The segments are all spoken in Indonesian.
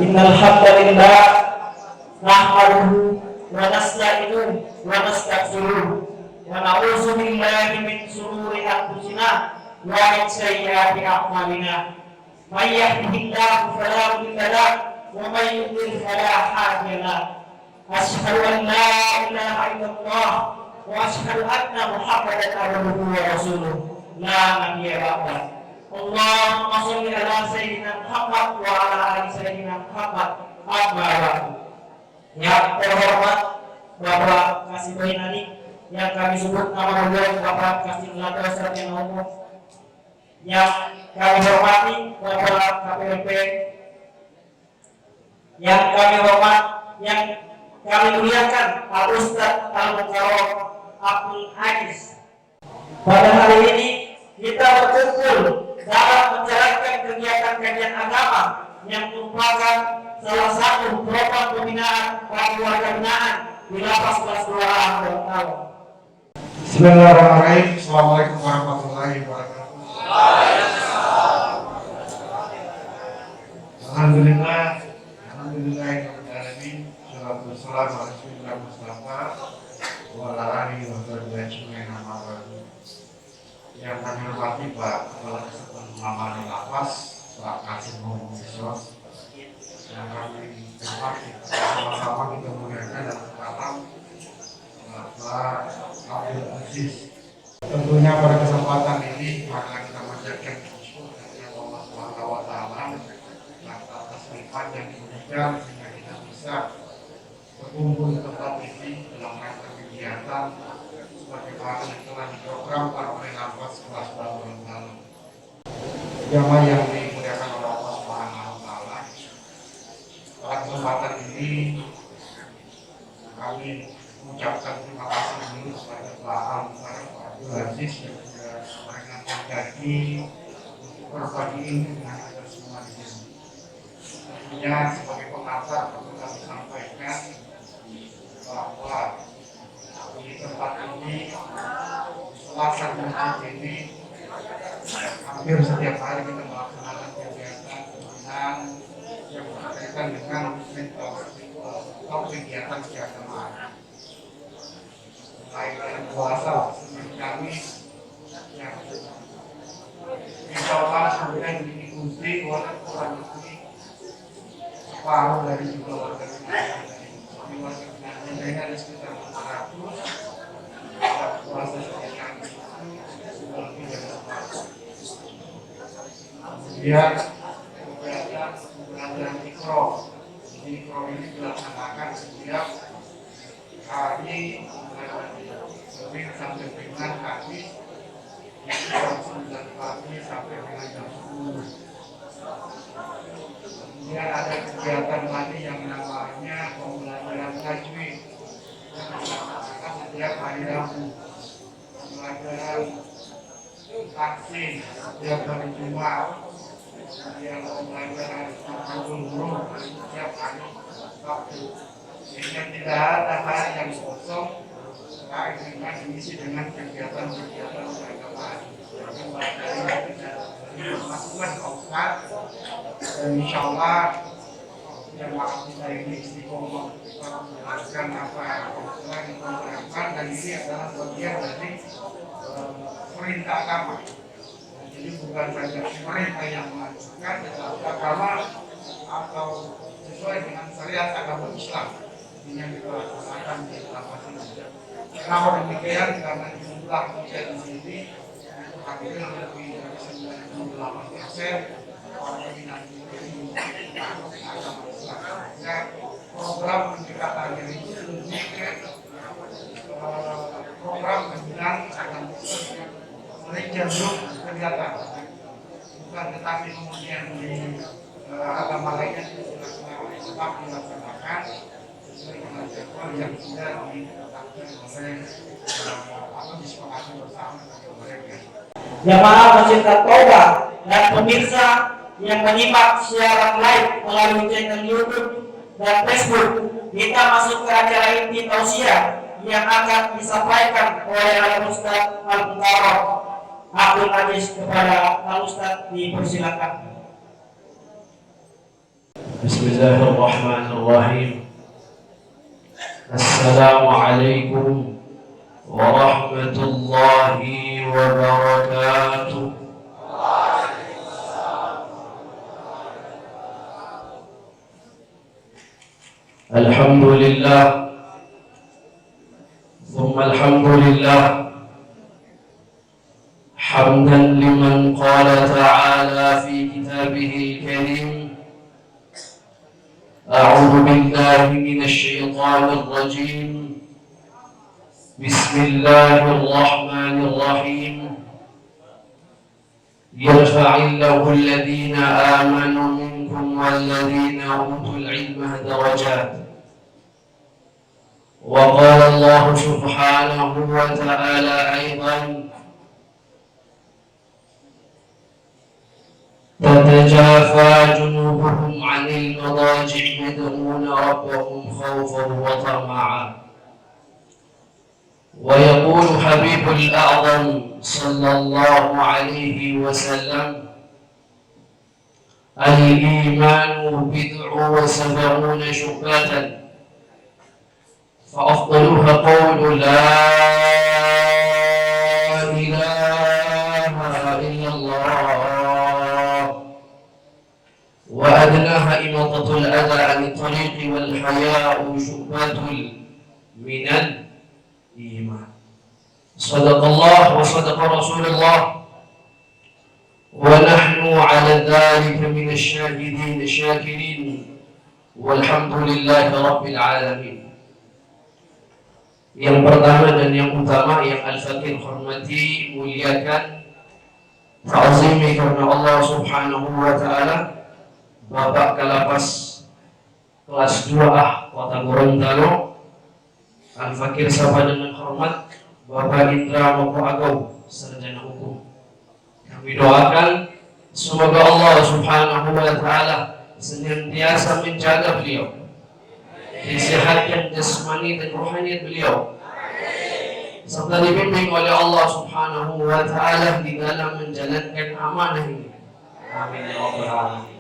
Innal hamdalillah nahmaduhu wa nasta'inuhu wa nastaghfiruh wa na'udzu billahi min shururi anfusina wa min sayyiati a'malina. May yahdihillahu fala mudilla lahu wa may yudlil fala hadiya lahu. Asyhadu an la ilaha illallah wa asyhadu anna Muhammadan abduhu wa rasuluh la nabiyya ba'dahu. Allahumma sholli ala sayyidina Muhammad wa ala ali sayyidina Muhammad. Amma ba'du. Yang terhormat Bapak Kasih Bainani, yang kami sebut nama beliau Bapak Kasih Melanda Ustadz Umum, yang kami hormati Bapak KPLP, yang kami hormat, yang kami muliakan Pak Ustadz Al-Mukarram Abdul Aziz. Pada hari ini kita berkumpul dalam menjalankan kegiatan-kegiatan agama yang merupakan salah satu program pembinaan keluarga binaan di Lapas Kelas 2 Gorontalo. Bismillahirrahmanirrahim. Assalamualaikum warahmatullahi wabarakatuh. Alhamdulillah, alhamdulillahirobbilalamin. Shalatu wassalamu ala rasulillah Mustafa wa ala alihi wa sahbihi ajmain. Yang kami hormati Pak Kepala Kesatuan Ulama di Lapas, Pak Kasih Muhammad Sos, yang kami hormati sama-sama kita muliakan dan sekarang Pak Abdul Aziz. Tentunya pada kesempatan ini maka kita menjadikan bersyukur kepada Allah Subhanahu wa taala atas nikmat yang diberikan sehingga kita bisa berkumpul di tempat ini dalam rangka kegiatan sebagaimana yang telah diprogramkan oleh Lapas Kelas 2 Gorontalo. Jamaah yang dimuliakan oleh Allah Subhanahu wa taala. Pada kesempatan ini kami mengucapkan terima kasih dulu kepada Pak Abdul Aziz yang sudah meringankan janji untuk berbagi ilmu dengan kita semua di sini. Tentunya sebagai pengantar perlu kami sampaikan bahwa di tempat ini Selasa Masjid ini hampir setiap hari kita melaksanakan kegiatan pembinaan yang berkaitan dengan atau kegiatan keagamaan. Mulai dari puasa Senin Kamis yang insya Allah kemudian diikuti oleh kurang lebih separuh dari jumlah warga binaan ini ada sekitar 400 puasa Senin Kamis sudah lebih dari separuh. Kemudian pembelajaran mikro ini dilaksanakan setiap hari Senin sampai dengan Kamis jam 9 pagi sampai dengan jam 10. Kemudian ada kegiatan tadi yang namanya pembelajaran tajwid yang dilaksanakan setiap hari Rabu, pembelajaran vaksin setiap hari Jumat, kemudian pembelajaran huruf setiap hari Sabtu. Sehingga tidak ada hari yang kosong terkait dengan diisi dengan kegiatan-kegiatan keagamaan. Dari masukan Ustaz dan insya Allah jemaah kita ini istiqomah menjelaskan apa yang telah diprogramkan, dan ini adalah bagian dari perintah agama. Jadi bukan saja pemerintah yang mengajukan, tetapi agama atau sesuai dengan syariat agama Islam yang kita laksanakan di lapas ini. Kenapa demikian? Karena jumlah kita di sini hampir lebih dari 98% warga binaan ini agama Islam. Ya, program pendekatan ini lebih ke program pembinaan agama Islam yang cenderung kelihatan, bukan tetapi kemudian di agama lainnya tetap dilaksanakan sesuai dengan jadwal yang sudah ditetapkan oleh atau disepakati bersama dengan mereka. Jamaah Masjid At-Taubah dan pemirsa yang menyimak siaran live melalui channel YouTube dan Facebook, kita masuk ke acara inti tausiah yang akan disampaikan oleh Al-Ustadz Al-Mukarram Abdul Aziz. Kepada Al-Ustadz dipersilakan. بسم الله الرحمن الرحيم. السلام عليكم ورحمة الله وبركاته. الحمد لله ثم الحمد لله حمدا لمن قال تعالى في كتابه الكريم: أعوذ بالله من الشيطان الرجيم، بسم الله الرحمن الرحيم. يرفع الله الذين آمنوا منكم والذين أوتوا العلم درجات. وقال الله سبحانه وتعالى أيضا: تتجافى جنوبهم عن المضاجع يدعون ربهم خوفا وطمعا. ويقول حبيب الأعظم صلى الله عليه وسلم: الإيمان بضع وسبعون شعبة، فأفضلها قول لا إله إلا الله، وأدناها إماطة الأذى عن الطريق، والحياء شعبة من الإيمان. صدق الله وصدق رسول الله، ونحن على ذلك من الشاهدين الشاكرين، والحمد لله رب العالمين. Yang pertama dan yang utama yang Al-Fakir hormati, muliakan, ta'zimi karena Allah Subhanahu wa Ta'ala, Bapak Kalapas kelas 2A Kota Gorontalo, Al-Fakir sapa dengan hormat Bapak Indra Moko Agau, sarjana hukum. Kami doakan semoga Allah Subhanahu wa Ta'ala senantiasa menjaga beliau, disehatkan jasmani dan rohani beliau, serta dibimbing oleh Allah Subhanahu wa Ta'ala di dalam menjalankan amanah ini. Amin ya rabbal alamin.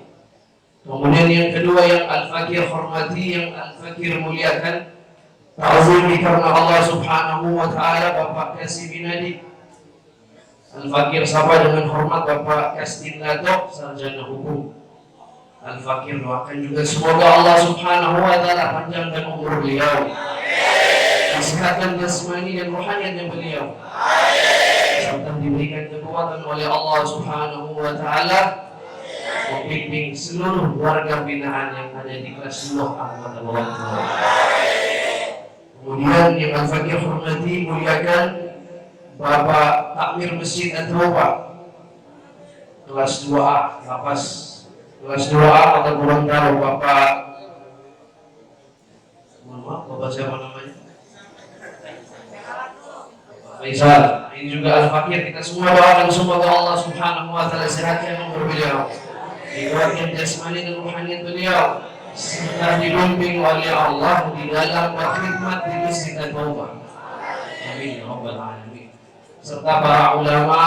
Kemudian yang kedua yang Al-Fakir hormati, yang Al-Fakir muliakan, ta'zimi karena Allah Subhanahu wa Ta'ala, Bapak Kasih Binadi. Al-Fakir sapa dengan hormat Bapak Kastin Lato, sarjana hukum. Al-Fakir doakan juga semoga Allah Subhanahu wa Ta'ala panjangkan umur beliau, kesehatan jasmani dan rohani beliau, serta diberikan kekuatan oleh Allah Subhanahu wa Ta'ala membimbing seluruh warga binaan yang ada di kelas 10 Kota Gorontalo. Kemudian yang Al-Fakir hormati, muliakan Bapak Takmir Masjid At-Taubah kelas 2A Lapas kelas 2A Kota Gorontalo, Bapak, mohon maaf, Bapak siapa namanya? Faisal. Ini juga Al-Fakir, kita semua doakan semoga Allah Subhanahu wa Ta'ala sehatkan umur beliau, dikuatkan jasmani dan rohani beliau, serta dibimbing oleh Allah di dalam berkhidmat di Masjid At-Taubah. Amin ya rabbal alamin. Serta para ulama,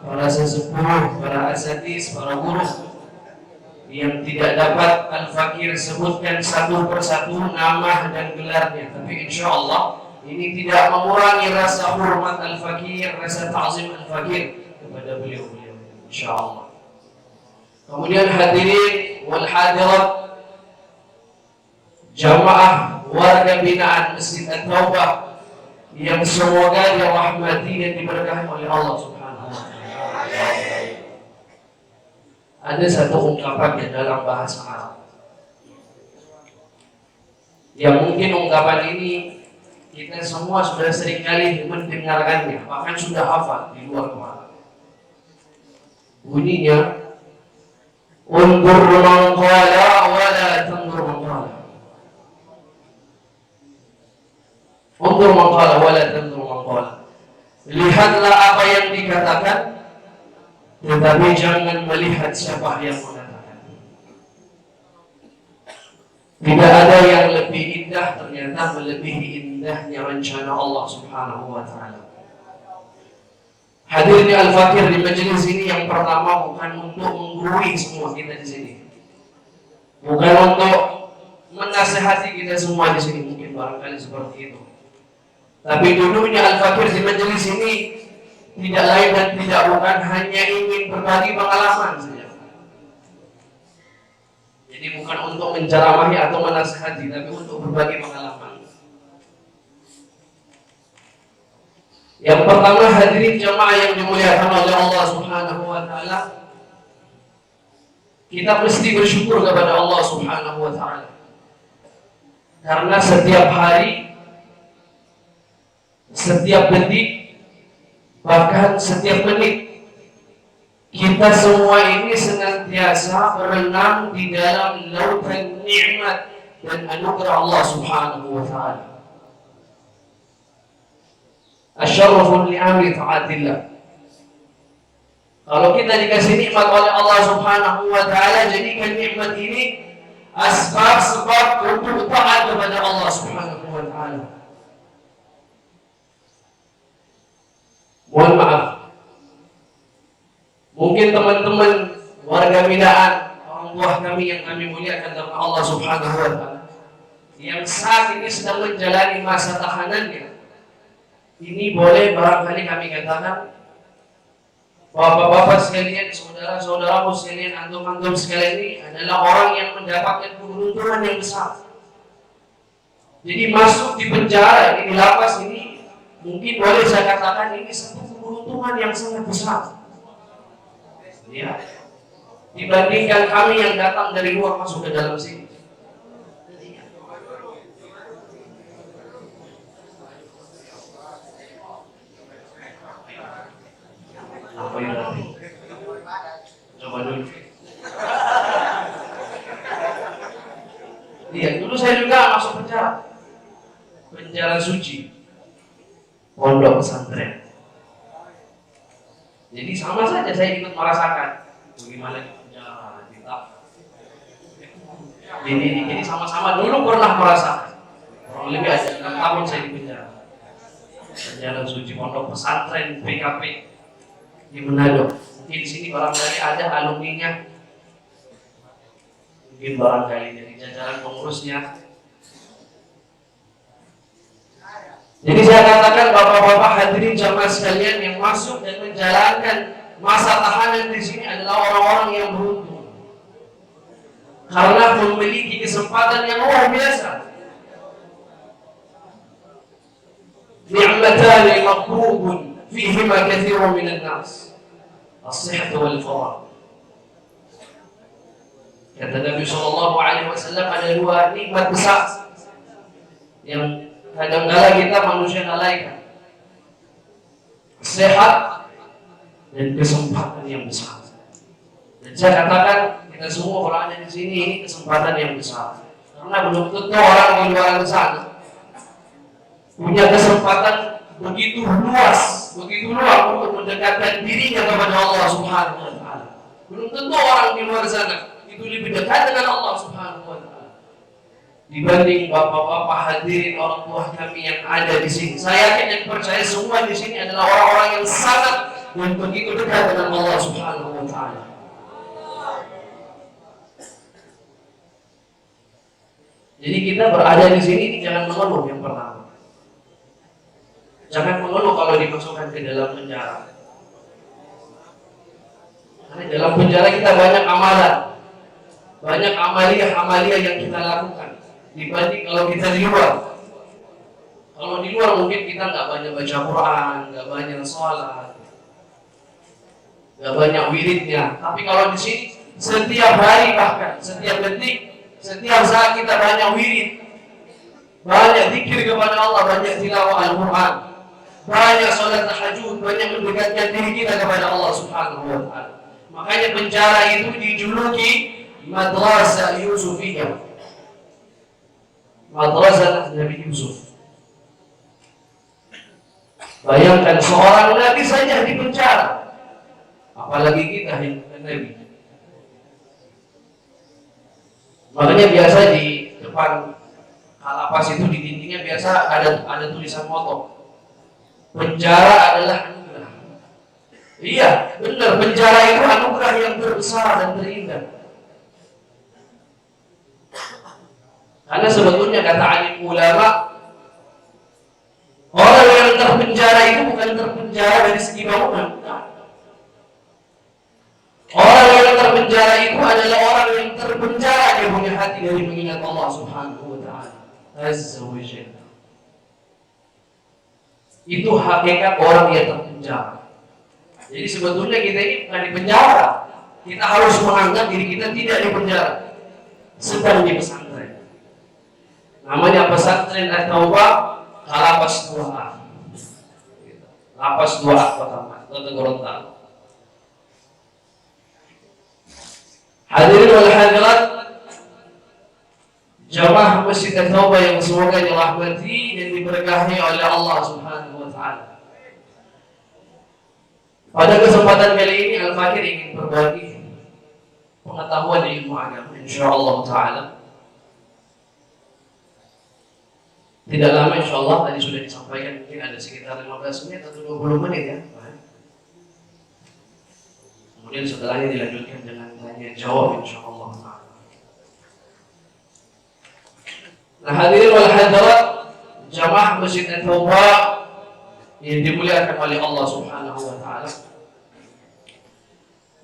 para sesepuh, para asatiz, para guru yang tidak dapat Al-Fakir sebutkan satu persatu nama dan gelarnya, tapi insya Allah ini tidak mengurangi rasa hormat Al-Fakir, rasa ta'zim Al-Fakir kepada beliau-beliau, insya Allah. Kemudian hadirin wal hadirat, jamaah warga binaan Masjid At-Taubah yang semoga dirahmati dan diberkahi oleh Allah Subhanahu wa Ta'ala. Ada satu ungkapan yang dalam bahasa Arab yang mungkin ungkapan ini kita semua sudah sering kali mendengarkannya, bahkan sudah hafal di luar kepala. Bunyinya, undur man qala wa la tandur man qala. Undur man qala wa la tandur man qala. Lihatlah apa yang dikatakan, tetapi jangan melihat siapa yang mengatakan. Tidak ada yang lebih indah ternyata melebihi indahnya rencana Allah Subhanahu wa Ta'ala. Hadirnya Al-Fakir di majelis ini yang pertama bukan untuk menggurui semua kita di sini, bukan bukan untuk menasehati kita semua di sini, mungkin barangkali seperti itu. Tapi dulunya Al-Fakir di majelis ini tidak lain dan tidak bukan hanya ingin berbagi pengalaman saja. Jadi bukan untuk menceramahi atau menasehati, tapi untuk berbagi pengalaman. Yang pertama, hadirin jamaah yang dimuliakan oleh Allah Subhanahu wa taala, kita mesti bersyukur kepada Allah Subhanahu wa taala. Karena setiap hari, setiap detik, bahkan setiap menit, kita semua ini senantiasa berenang di dalam lautan nikmat dan anugerah Allah Subhanahu wa taala. Asyaraful ni'ami ta'atillah. Kalau kita dikasih nikmat oleh Allah Subhanahu wa taala, jadikan nikmat ini asbab-sebab untuk taat kepada Allah Subhanahu wa taala. Mohon maaf, mungkin teman-teman warga binaan, orang tua kami yang kami muliakan dalam Allah Subhanahu wa taala, yang saat ini sedang menjalani masa tahanannya, ini boleh barangkali kami katakan, bapak-bapak sekalian, saudara-saudaraku sekalian, antum-antum sekalian, ini adalah orang yang mendapatkan keberuntungan yang besar. Jadi masuk di penjara, ini di lapas ini, mungkin boleh saya katakan ini satu keberuntungan yang sangat besar. Ya, dibandingkan kami yang datang dari luar masuk ke dalam sini. Apa yang nanti? Coba dulu. Iya, dulu saya juga masuk penjara suci, pondok pesantren. Jadi sama saja saya ikut merasakan bagaimana di penjara, jadi sama-sama dulu pernah merasakan. Kurang lebih ada 6 tahun saya di penjara suci, pondok pesantren PKP di Manado. Mungkin di sini barangkali ada alumninya, mungkin barangkali dari jajaran pengurusnya. Jadi saya katakan bapak-bapak hadirin jamaah sekalian, yang masuk dan menjalankan masa tahanan di sini adalah orang-orang yang beruntung, karena memiliki kesempatan yang luar biasa. Ni'matani maqrubun fihima katsirun minan nas, as-sihhah wal faragh. Kata Nabi sallallahu alaihi wasallam, ada 2 nikmat besar yang kadang-kala kita manusia lalaikan: sehat dan kesempatan yang besar. Dan saya katakan kita semua kalau ada di sini, ini kesempatan yang besar, karena belum tentu orang di luar sana punya kesempatan begitu luas untuk mendekatkan dirinya kepada Allah Subhanahu wa taala. Belum tentu orang di luar sana itu lebih dekat dengan Allah Subhanahu wa taala dibanding bapak-bapak hadirin orang tua kami yang ada di sini. Saya yakin dan percaya semua di sini adalah orang-orang yang sangat dan begitu dekat dengan Allah Subhanahu wa taala. Jadi kita berada di sini jangan mengeluh. Yang pertama, jangan mengeluh kalau dimasukkan ke dalam penjara. Karena dalam penjara kita banyak amalan, banyak amalia yang kita lakukan dibanding kalau kita di luar. Kalau di luar mungkin kita nggak banyak baca Quran, nggak banyak sholat, nggak banyak wiridnya. Tapi kalau di sini setiap hari, bahkan setiap detik, setiap saat kita banyak wirid, banyak zikir kepada Allah, banyak tilawah Al-Quran, banyak sholat tahajud, banyak mendekatkan diri kita kepada Allah Subhanahu wa taala. Makanya penjara itu dijuluki Madrasah Yusufiyah, Madrasah Nabi Yusuf. Bayangkan seorang Nabi saja di penjara, apalagi kita yang bukan Nabi. Makanya biasa di depan kalapas itu di dindingnya biasa ada tulisan moto, penjara adalah anugerah. Iya, benar, penjara itu anugerah yang terbesar dan terindah. Karena sebetulnya kata alim ulama, orang yang terpenjara itu bukan terpenjara dari segi bangunan. Orang yang terpenjara itu adalah orang yang terpenjara dia punya hati dari mengingat Allah Subhanahu wa taala Azza wa Jalla. Itu hakikat orang yang terpenjara. Jadi sebetulnya kita ini bukan di penjara. Kita harus menganggap diri kita tidak di penjara, sedang di pesantren. Namanya pesantren At-Taubah, Kalapas 2A. Lapas 2A Kota Gorontalo. Hadirin wal hadirat, jamaah Masjid At-Taubah yang semoga dirahmati dan diberkahi oleh Allah Subhanahu wa taala. Pada kesempatan kali ini Al-Fakir ingin berbagi pengetahuan ilmu agama insyaallah taala. Tidak lama insyaallah, tadi sudah disampaikan, mungkin ada sekitar 15 menit atau 20 menit ya. Kemudian setelahnya dilanjutkan dengan tanya jawab insyaallah taala. Nah, hadirin wal hadirat, jamaah Masjid At-Taubah yang dimuliakan oleh Allah Subhanahu wa taala.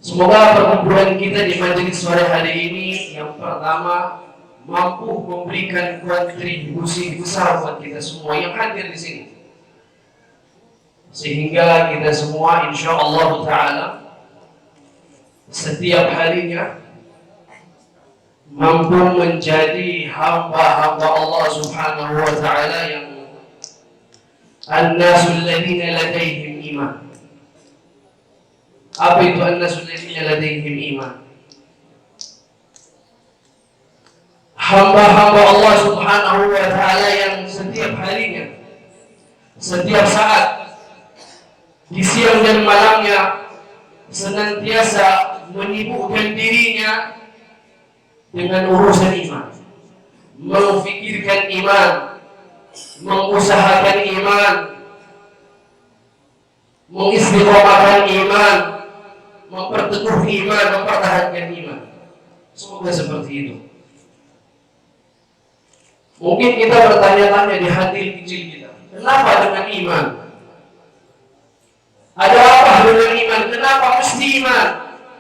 Semoga perkumpulan kita di majelis sore hari ini yang pertama mampu memberikan kontribusi besar buat kita semua yang hadir di sini. Sehingga kita semua insyaallah taala setiap harinya mampu menjadi hamba-hamba Allah Subhanahu wa taala yang an-nasul ladzina ladaihim iman. Apa itu an-nasul ladzina ladaihim iman? Hamba-hamba Allah Subhanahu wa taala yang setiap harinya, setiap saat, di siang dan malamnya senantiasa menyibukkan dirinya dengan urusan iman, memfikirkan iman, mengusahakan iman, mengistiqomahkan iman, memperteguh iman, mempertahankan iman. Semoga seperti itu. Mungkin kita bertanya-tanya di hati kecil kita, kenapa dengan iman? Ada apa dengan iman? Kenapa mesti iman?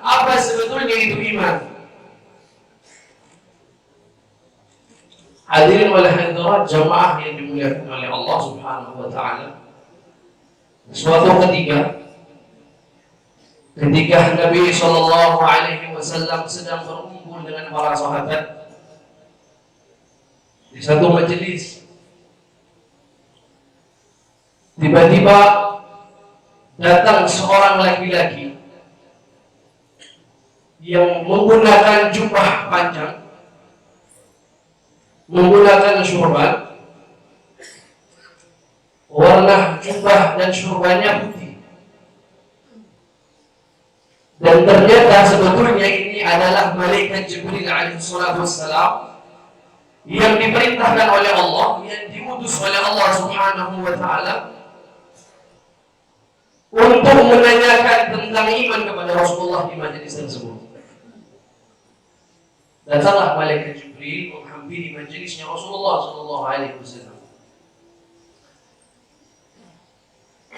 Apa sebetulnya itu iman? Hadirin wal hadirat, jamaah yang dimuliakan oleh Allah Subhanahu wa taala. Suatu ketika Nabi sallallahu alaihi wasallam sedang berkumpul dengan para sahabat di satu majelis, tiba-tiba datang seorang laki-laki yang menggunakan jubah panjang, menggunakan syurban, warna jubah dan syurbannya putih. Dan ternyata sebetulnya ini adalah malaikat Jibril alaihi salatu wassalam yang diperintahkan oleh Allah, yang diutus oleh Allah Subhanahu wa taala untuk menanyakan tentang iman kepada Rasulullah di majelis tersebut. Datanglah malaikat Jibril menghampiri majelisnya Rasulullah sallallahu alaihi wasallam.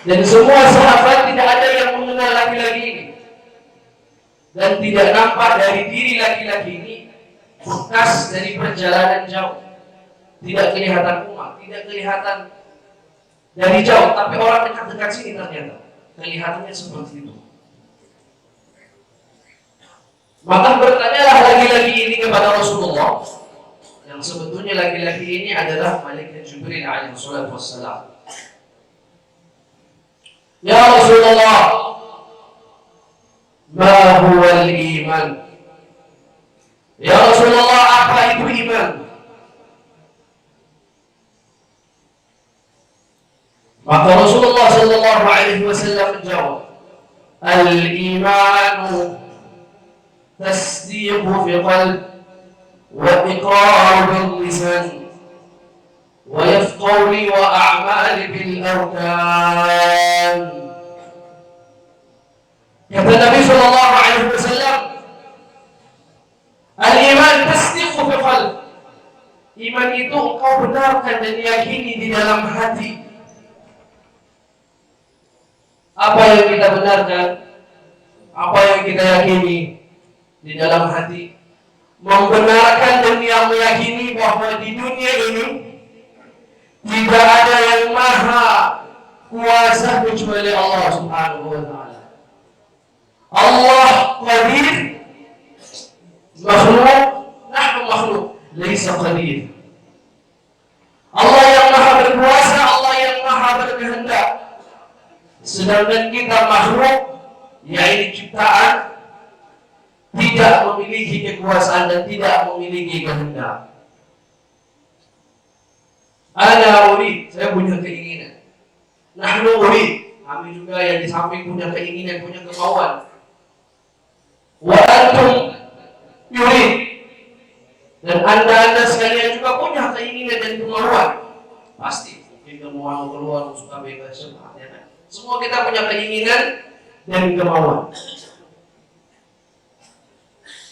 Dan semua sahabat tidak ada yang mengenal laki-laki ini. Dan tidak nampak dari diri laki-laki ini bekas dari perjalanan jauh. Tidak kelihatan umat, tidak kelihatan dari jauh, tapi orang dekat-dekat sini ternyata kelihatannya seperti itu. Maka bertanyalah laki-laki ini kepada Rasulullah, yang sebetulnya laki-laki ini adalah malaikat Jibril alaihi salatu wassalam. Ya Rasulullah, ma huwa al-iman? Ya Rasulullah, apa itu iman? Maka Rasulullah sallallahu alaihi wasallam menjawab, al-imanu tasdiqu fi qalb wa iqrar bil lisan wa yafqawli wa a'mal bil arkan. Kata Nabi sallallahu alaihi wasallam, al-iman tasdiqu fi qalb. Iman itu engkau benarkan dan yakini di dalam hati. Apa yang kita benarkan, apa yang kita yakini di dalam hati, membenarkan dan yang meyakini bahwa di dunia ini tidak ada yang maha kuasa kecuali Allah Subhanahu wa ta'ala. Allah qadir, makhluk, nahnu makhluk, laisa qadir. Allah yang maha berkuasa, Allah yang maha berkehendak. Sedangkan kita makhluk, yaitu ciptaan, tidak memiliki kekuasaan dan tidak memiliki kehendak. Ana urid, saya punya keinginan. Nahnu urid, kami juga yang di samping punya keinginan, punya kemauan. Wa antum yurid, dan anda sekalian juga punya keinginan dan kemauan. Pasti, mungkin kamu mau keluar, suka bebas, ya kan? Semua kita punya keinginan dan kemauan.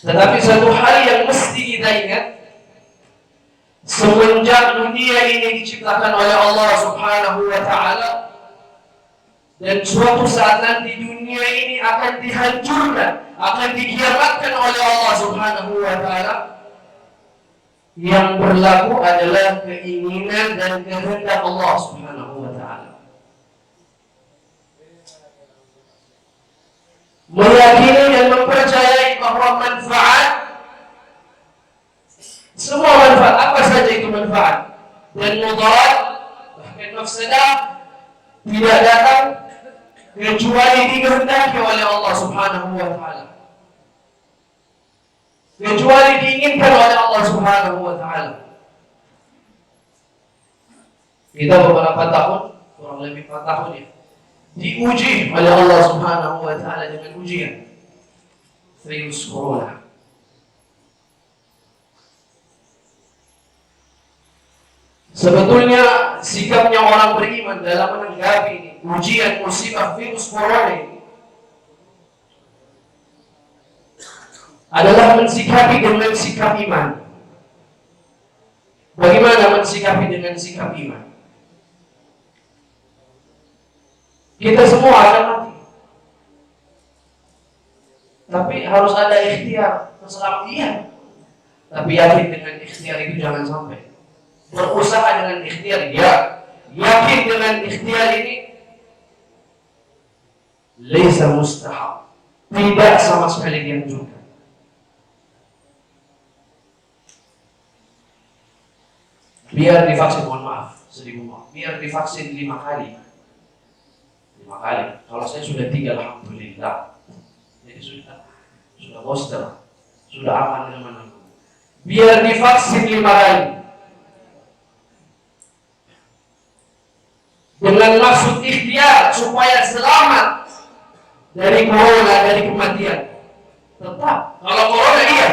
Tetapi satu hal yang mesti kita ingat, semenjak dunia ini diciptakan oleh Allah Subhanahu wa ta'ala, dan suatu saat nanti dunia ini akan dihancurkan, akan dikiamatkan oleh Allah Subhanahu wa ta'ala, yang berlaku adalah keinginan dan kehendak Allah Subhanahu wa ta'ala. Meyakini dan mempercayai bahwa manfaat, semua manfaat, apa saja itu manfaat, dan mudarat, bahkan mafsadah, tidak datang kecuali dikehendaki oleh Allah Subhanahu wa ta'ala, kecuali diinginkan oleh Allah Subhanahu wa ta'ala. Kita beberapa tahun, kurang lebih 4 tahun ya, diuji oleh Allah Subhanahu wa ta'ala dengan ujian virus corona. Sebetulnya sikapnya orang beriman dalam menanggapi ini, ujian musibah virus corona ini, adalah mensikapi dengan sikap iman. Bagaimana mensikapi dengan sikap iman? Kita semua akan mati, tapi harus ada ikhtiar keselamatan. Tapi yakin dengan ikhtiar itu jangan sampai. Berusaha dengan ikhtiar, ya. Yakin dengan ikhtiar ini laisa mustahab, tidak sama sekali dianjurkan. Biar divaksin, mohon maaf, sedih maaf, biar divaksin 5 kali. 5 kali. Kalau saya sudah 3, alhamdulillah. Jadi sudah booster, sudah aman dengan mana. Biar divaksin 5 kali. Dengan maksud ikhtiar supaya selamat dari corona, dari kematian. Tetap, kalau corona iya,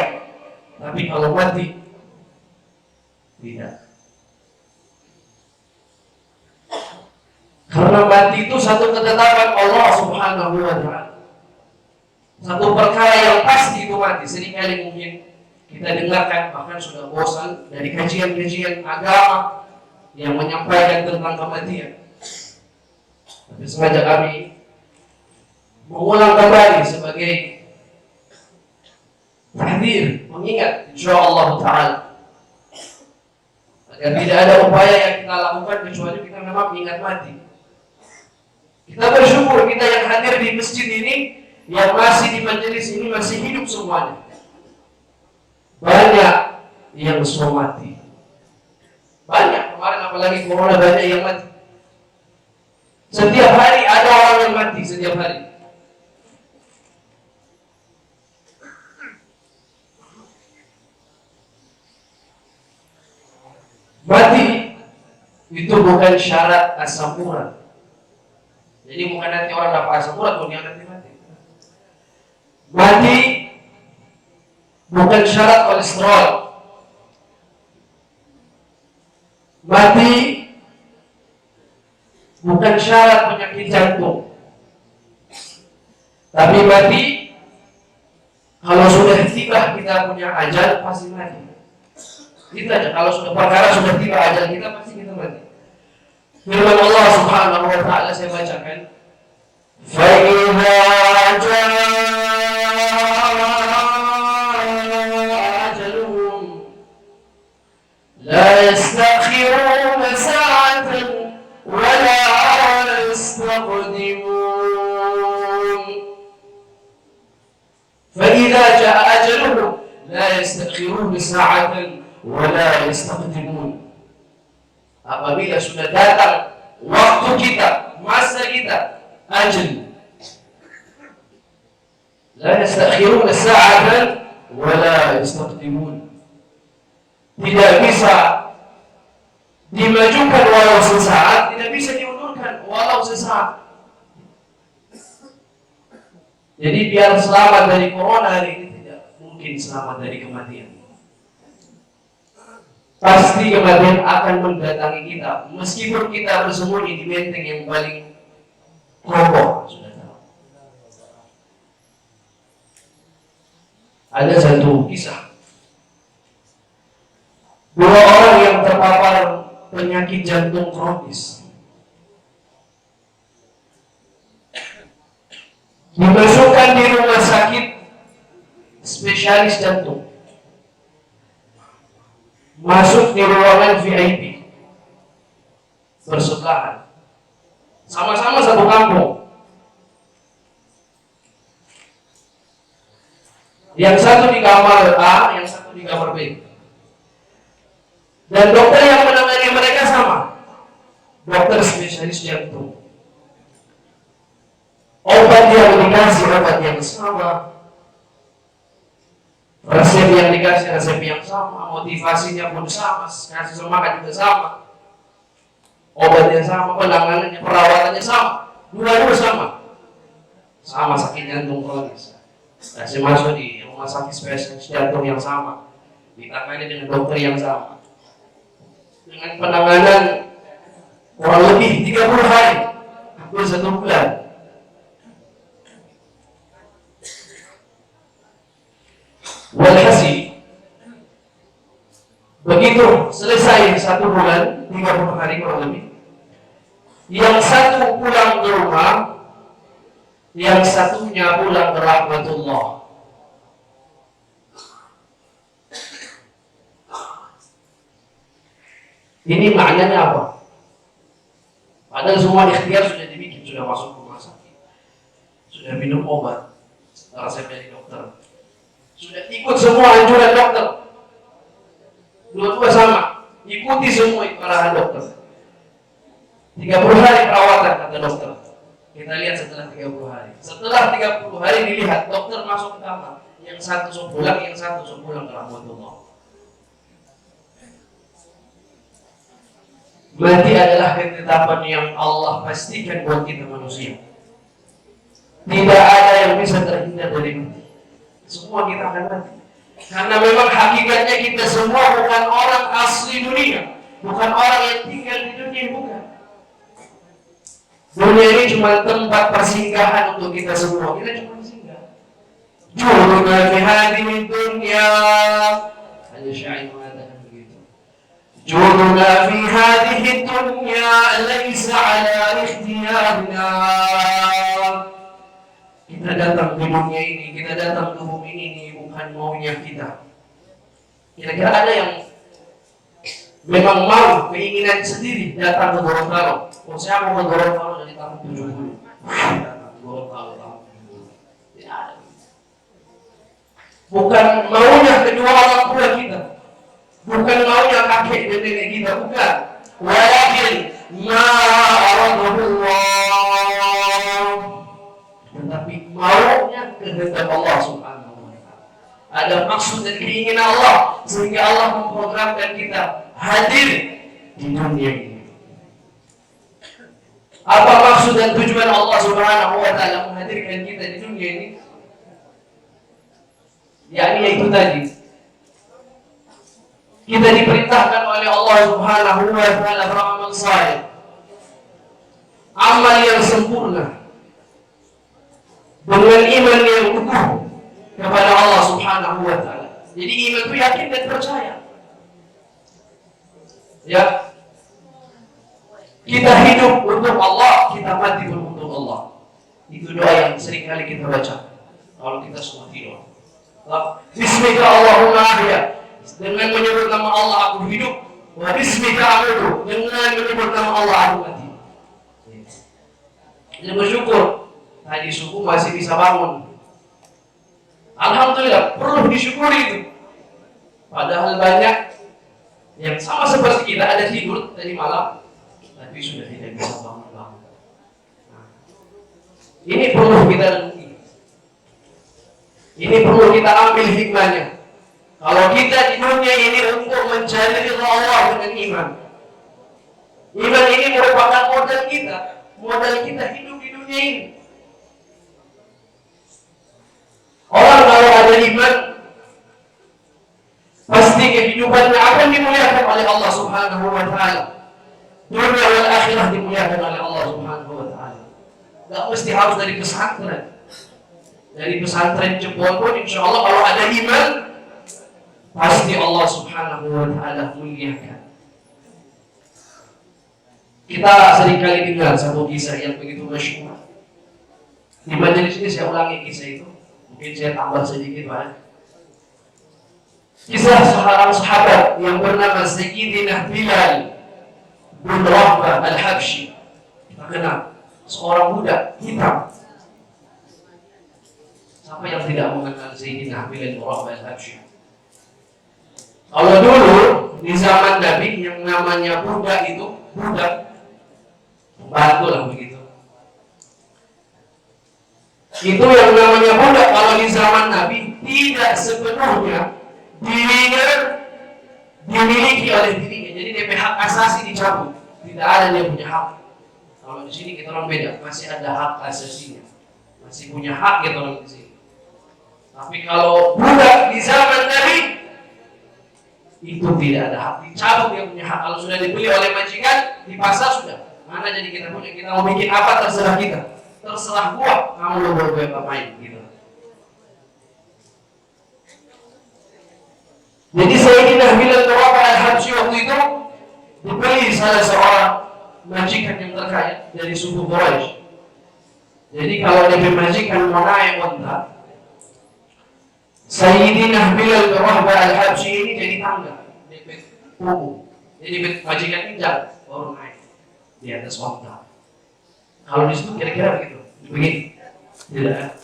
tapi kalau mati tidak. Karena mati itu satu ketetapan Allah Subhanahu wa ta'ala. Satu perkara yang pasti itu mati. Seringkali mungkin kita dengarkan, bahkan sudah bosan dari kajian-kajian agama yang menyampaikan tentang kematian. Tapi sengaja kami mengulang kembali sebagai tahdir, mengingat insyaallah ta'ala, agar tidak ada upaya yang kita lakukan kecuali kita memang ingat mati. Kita bersyukur kita yang hadir di masjid ini, yang masih di majelis ini masih hidup semuanya. Banyak yang semua mati. Banyak, kemarin apalagi corona banyak yang mati. Setiap hari ada orang yang mati, setiap hari. Mati itu bukan syarat asam urat. Jadi bukan nanti orang dapat asam urat kemudian nanti mati. Mati bukan syarat kolesterol. Mati bukan syarat penyakit jantung. Tapi mati, kalau sudah tiba kita punya ajal, pasti mati. Itu aja. Kalau sudah perkara sudah tiba ajal kita, pasti kita mati. Firman Allah Subhanahu wa taala saya bacakan. فَإِذَا جَاءَ أَجَلُهُمْ لَا يَسْتَأْخِرُونَ سَاعَةً وَلَا يَسْتَقْدِمُونَ فَإِذَا جَاءَ أَجَلُهُمْ لَا يَسْتَأْخِرُونَ سَاعَةً وَلَا يَسْتَقْدِمُونَ. Apabila sudah datang waktu kita, masa kita, ajal, la yastakhiruna sa'atan wa la yastaqdimun. Tidak bisa dimajukan walau sesaat, tidak bisa diundurkan walau sesaat. Jadi biar selamat dari corona hari ini, tidak mungkin selamat dari kematian. Pasti kematian akan mendatangi kita, meskipun kita bersembunyi di benteng yang paling kokoh. Sudah tahu. Ada satu kisah, dua orang yang terpapar penyakit jantung kronis dimasukkan di rumah sakit spesialis jantung. Masuk di ruangan VIP bersebelahan, sama-sama satu kampung. Yang satu di kamar A, yang satu di kamar B. Dan dokter yang menangani mereka sama, dokter spesialis jantung. Obat yang dikasih obat yang sama, resep yang dikasih resep yang sama, motivasinya pun sama, kasih semangat juga sama, obatnya sama, penanganannya, perawatannya sama, dua-dua sama sakit jantung kronis. Kasih masuk di rumah sakit spesialis jantung yang sama, ditangani dengan dokter yang sama, dengan penanganan kurang lebih 30 hari, hampir 1 bulan. Walhasil, begitu selesai 1 bulan, 30 hari kurang lebih, yang satu pulang ke rumah, yang satunya pulang ke rahmatullah. Ini maknanya apa? Padahal semua ikhtiar sudah dibikin, sudah masuk rumah sakit, sudah minum obat, resep dari dokter, sudah ikut semua anjuran dokter, dua-dua sama, ikuti semua arahan dokter. 30 hari perawatan kata dokter. Kita lihat setelah 30 hari. Setelah 30 hari dilihat, dokter masuk ke kamar, yang satu sepulang, yang satu sepulang ke rahmatullah. Mati adalah ketetapan yang Allah pastikan buat kita manusia. Tidak ada yang bisa terhindar dari mati. Semua kita akan mati. Karena memang hakikatnya kita semua bukan orang asli dunia, bukan orang yang tinggal di dunia, bukan. Dunia ini cuma tempat persinggahan untuk kita semua. Kita cuma singgah. Juruna fi hadhihi dunya. Hanya syair mengatakan begitu. Juruna fi hadhihi dunya laysa ala ikhtiyarina. Kita datang ke dunia ini, kita datang ke bumi ini bukan maunya kita. Kira-kira ada yang memang mau keinginan sendiri datang ke Gorontalo? Oh, saya mau ke Gorontalo dari tahun 70. Datang ke Gorontalo tahun 70. Tidak ada. Bukan maunya kedua orang tua kita, bukan maunya kakek dan nenek kita, bukan. Walakin ma aradahullah. Tetapi maunya kehendak Allah Subhanahu wa taala. Ada maksud dan keinginan Allah sehingga Allah memprogramkan kita hadir di dunia ini. Apa maksud dan tujuan Allah Subhanahu wa taala menghadirkan kita di dunia ini? Yakni yaitu tadi, kita diperintahkan oleh Allah Subhanahu wa taala beramal saleh, amal yang sempurna, dengan iman yang utuh kepada Allah Subhanahu wa taala. Jadi iman itu yakin dan percaya. Ya, kita hidup untuk Allah, kita mati pun untuk Allah. Itu doa yang sering kali kita baca kalau kita semua tidur. Bismika Allahumma ahya, dengan menyebut nama Allah aku hidup. Wa bismika amutu, dengan menyebut nama Allah aku mati. Jadi bersyukur, tadi subuh masih bisa bangun. Alhamdulillah, perlu disyukuri itu. Padahal banyak yang sama seperti kita ada tidur tadi malam, tapi sudah tidak bisa bangun-bangun. Nah, ini perlu kita renungi. Ini perlu kita ambil hikmahnya. Kalau kita di dunia ini untuk mencari ridha Allah dengan iman. Iman ini merupakan modal kita hidup di dunia ini. Orang kalau ada iman, pasti kehidupannya akan dimuliakan oleh Allah Subhanahu wa Ta'ala. Dunia wal akhirah dimuliakan oleh Allah Subhanahu wa Ta'ala. Gak mesti harus dari pesantren. Dari pesantren jebol pun insya Allah kalau ada iman, pasti Allah Subhanahu wa Ta'ala muliakan. Kita seringkali dengar satu kisah yang begitu masyhur. Di majelis ini saya ulangi kisah itu. Mungkin saya tambah sedikit banyak. Kisah seorang sahabat yang bernama Sayyidina Bilal bin Rabah al-Habsyi. Kita kenal seorang budak hitam. Siapa yang tidak mengenal Sayyidina Bilal bin Rabah al-Habsyi? Kalau dulu di zaman Nabi yang namanya budak itu budak pembantu lah begitu. Itu yang namanya budak kalau di zaman Nabi tidak sepenuhnya dirinya dimiliki oleh dirinya. Jadi dia hak asasi dicabut. Tidak ada dia punya hak. Kalau di sini kita orang beda, masih ada hak asasinya. Masih punya hak kita orang di sini. Tapi kalau budak di zaman Nabi itu tidak ada hak, dicabut dia punya hak. Kalau sudah dibeli oleh majikan di pasar sudah. Mana jadi kita punya, kita mau bikin apa terserah kita. Terserah gua, kamu lo boleh ngapain gitu. Jadi Sayyidina Bilal bin Rabah al-Habsyi waktu itu dibeli salah seorang majikan yang terkaya dari suku Quraisy. Jadi kalau dia majikan mau naik unta, Sayyidina Bilal bin Rabah al-Habsyi ini jadi tangga, debet punggung. Jadi majikan ini jalan baru naik di atas unta. Kalau di situ kira-kira begitu, begini, tidak.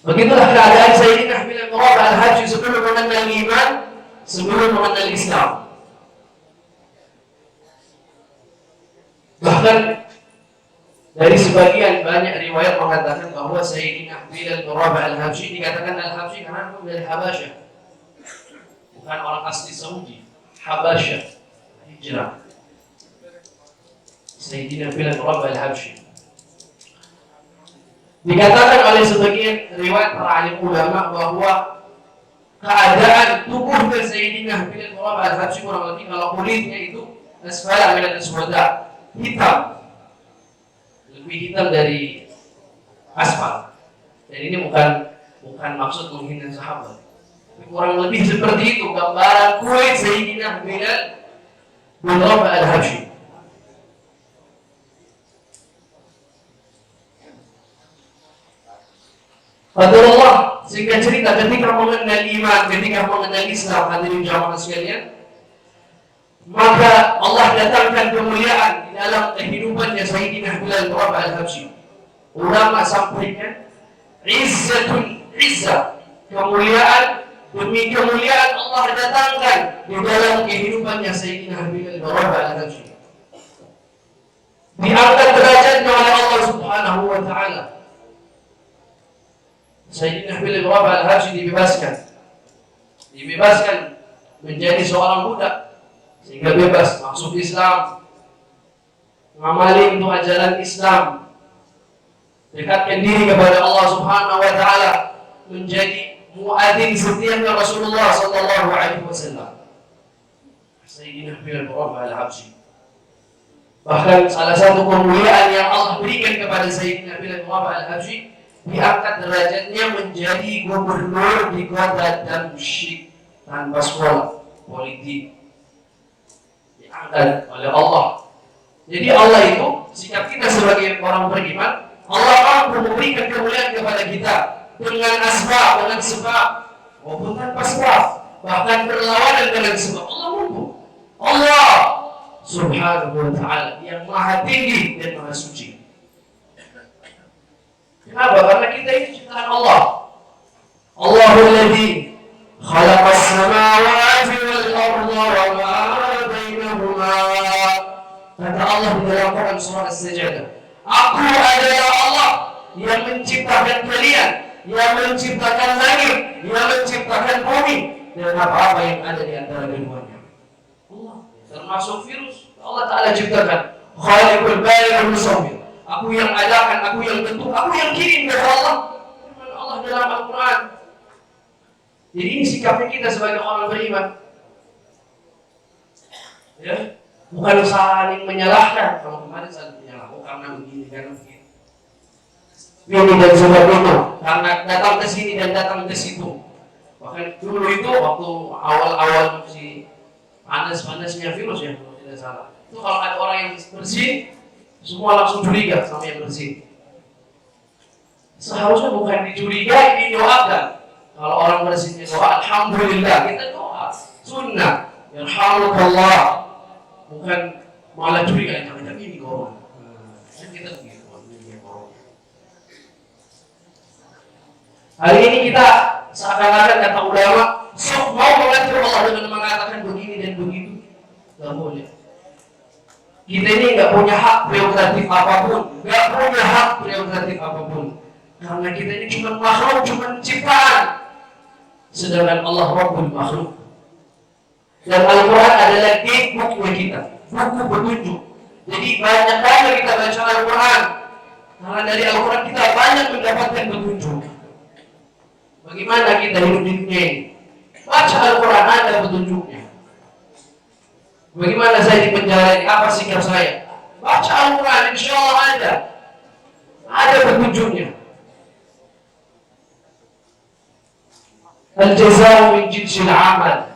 Begitulah keadaan Sayyidina Bilal bin Rabah al-Habsyi sebelum mengenal iman, sebelum mengenal Islam. Bahkan dari sebagian banyak riwayat mengatakan bahwa Sayyidina Bilal bin Rabah al-Habsyi dikatakan al-Habsyi karena dari Habasyah, bukan orang asli Saudi, Habasyah, hijrah. Sayyidina Bilal bin Rabah al-Habsyi dikatakan oleh sebagian riwayat para alim ulama bahwa keadaan tubuh dari Sayyidina Bilal bin Rabah al-Habsyi kurang lebih kalau kulitnya itu asfala min al-aswada, hitam, lebih hitam dari aspal. Dan ini bukan maksud menghina sahabat. Kurang lebih seperti itu gambaran kulit Sayyidina Bilal bin Rabah al-Habsyi. Qadarullah, sehingga cerita ketika mengenal iman, ketika mengenal Islam, hadirin jamaah sekalian, maka Allah datangkan kemuliaan di dalam kehidupannya Sayyidina Bilal bin Rabah al-Habsyi. Ulama sampaikan izzah, kemuliaan demi kemuliaan Allah datangkan di dalam kehidupannya Sayyidina Bilal bin Rabah al-Habsyi. Diangkat derajatnya oleh Allah Subhanahu wa Ta'ala. Sayyidina Bilal bin Rabah al-Habsyi dibebaskan menjadi seorang budak sehingga bebas masuk Islam, mengamali untuk ajaran Islam, dekatkan diri kepada Allah Subhanahu wa Ta'ala, menjadi muadzin setianya Rasulullah sallallahu alaihi wasallam. Sayyidina Bilal bin Rabah al-Habsyi. Bahkan salah satu kemuliaan yang Allah berikan kepada Sayyidina Bilal bin Rabah al-Habsyi, diangkat derajatnya menjadi gubernur di kota Damsyik tanpa sekolah. politik, diangkat oleh Allah. Jadi Allah itu, sikap kita sebagai orang beriman, Allah mampu memberikan kemuliaan kepada kita dengan asbab, dengan sebab, maupun tanpa sebab, bahkan berlawanan dengan sebab. Allah mampu. Allah Subhanahu wa ta'ala yang maha tinggi dan maha suci. Kenapa? Karena kita ini ciptaan Allah. Allahul ladzi khalaqas samawati wal arda wa ma bainahuma. Kata Allah di dalam Quran surah As-Sajdah, Aku adalah Allah yang menciptakan kalian, yang menciptakan langit, yang menciptakan bumi dan apa-apa yang ada di antara keduanya. Allah, termasuk virus, Allah Ta'ala ciptakan. Khaliqul Bari Musawwir. Aku yang adakan, aku yang bentuk, aku yang kirim kepada Allah. Firman Allah dalam Al-Quran. Jadi ini sikapnya kita sebagai orang beriman. Ya, bukan saling menyalahkan. Kalau kemarin saling menyalahkan karena begini, karena begitu. Ini dan sebab itu, karena datang ke sini dan datang ke situ. Bahkan dulu itu waktu awal-awal si panas-panasnya virus ya, kalau tidak salah. Itu kalau ada orang yang bersih, semua langsung curiga sama yang bersih. Seharusnya bukan dicurigai, didoakan. Kalau orang bersihnya doa, alhamdulillah, kita doa. Sunnah, yarhamukallah. Bukan malah curiga, jangan-jangan ini corona. Kan kita begitu, ini corona. Hari ini kita seakan-akan kata ulama, sok mau mengatur Allah dengan mengatakan begini dan begitu. Gak boleh. Kita ini nggak punya hak prerogatif apapun, nggak punya hak prerogatif apapun, karena kita ini cuma makhluk, cuma ciptaan. Sedangkan Allah Rabbul makhluk. Dan Al-Quran adalah buku kita, buku petunjuk. Jadi banyak kali kita baca Al-Quran, karena dari Al-Quran kita banyak mendapatkan petunjuk. Bagaimana kita hidup di dunia ini? Baca Al-Quran, ada petunjuknya. Bagaimana saya di penjara ini? Apa sikap saya? Baca Al-Quran, insya Allah ada. Ada petunjuknya. Al-jazaa min jinsil amal.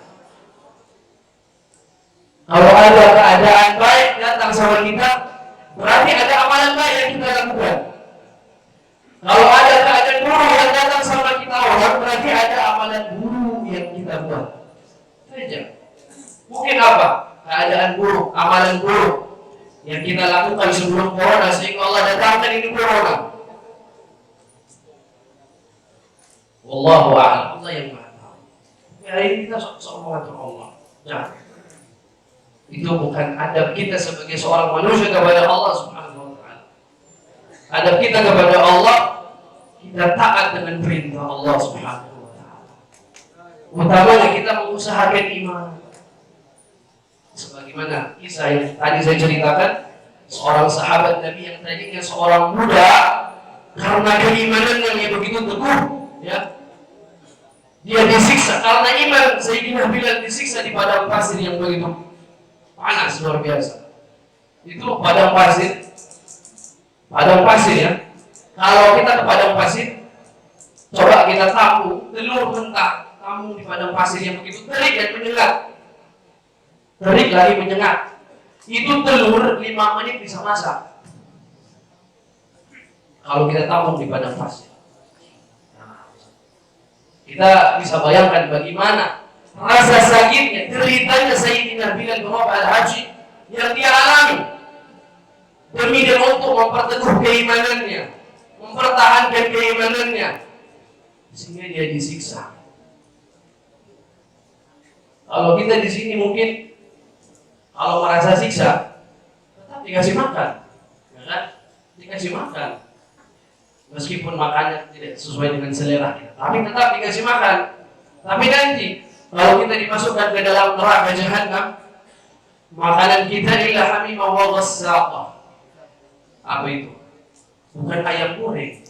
Kalau ada keadaan baik datang sama kita, berarti ada amalan baik yang kita lakukan. Kalau ada keadaan buruk yang datang sama kita orang, berarti ada amalan buruk yang kita buat. Saja. Mungkin apa? Keadaan buruk, amalan buruk yang kita lakukan sebelum corona sehingga Allah datangkan ini corona. Wallahu a'lam. Allah yang Maha Tahu. Ya ini kita sok mengatur Allah. Jangan. Itu bukan adab kita sebagai seorang manusia kepada Allah Subhanahu wa ta'ala. Adab kita kepada Allah, kita taat dengan perintah Allah Subhanahu wa ta'ala. Utamanya kita mengusahakan iman. Sebagaimana kisah yang tadi saya ceritakan, seorang sahabat Nabi yang tadinya seorang muda, karena keimanannya yang begitu teguh, ya, dia disiksa karena iman. Sayyidina Bilal disiksa di padang pasir yang begitu panas luar biasa. Itu padang pasir ya. Kalau kita ke padang pasir, coba kita tahu telur mentah, tamu di padang pasir yang begitu terik dan menyengat. Terik lagi menyengat. Itu telur 5 menit bisa masak. Kalau kita tamu di padang pasir. Kita bisa bayangkan bagaimana rasa sakitnya, deritanya Sayyidina Bilal bin Rabah al-Haji yang dia alami demi dan untuk memperteguh keimanannya, mempertahankan keimanannya, sehingga dia disiksa. Kalau kita di sini mungkin kalau merasa siksa, tetap dikasih makan, ya kan? Dikasih makan. Meskipun makannya tidak sesuai dengan selera kita, tapi tetap dikasih makan. Tapi nanti kalau kita dimasukkan ke dalam neraka jahanam, makanan kita illa hamimah wa ghassaqa. Apa itu? Bukan ayam goreng,